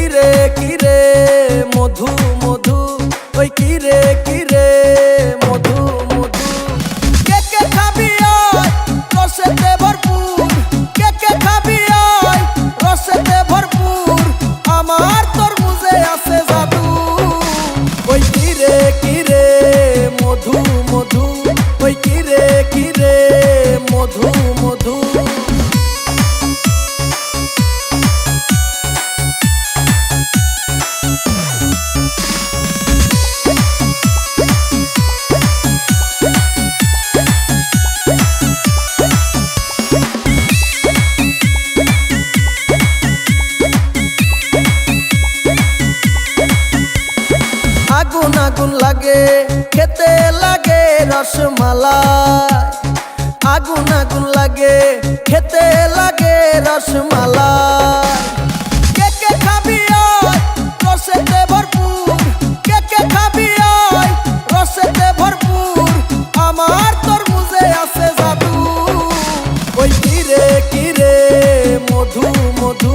কিরে কিরে মধু মধু, ওই কিরে কিরে মধু মধু। কে কে খাবি আয় রসেতে ভরপুর, কে কে খাবি আয় রসেতে ভরপুর, আমার তরমুজে আছে জাদু। ওই কিরে কিরে মধু মধু, ওই কিরে কিরে মধু মধু। আগুন আগুন লাগে খেতে লাগে রসমালাই, আগুন আগুন লাগে খেতে লাগে রসমালাই। কে কে খাবি আয় রসেতে ভরপুর, কে কে খাবি আয় রসেতে ভরপুর, আমার তরমুজে আছে জাদু। ওই কিরে কিরে মধু মধু,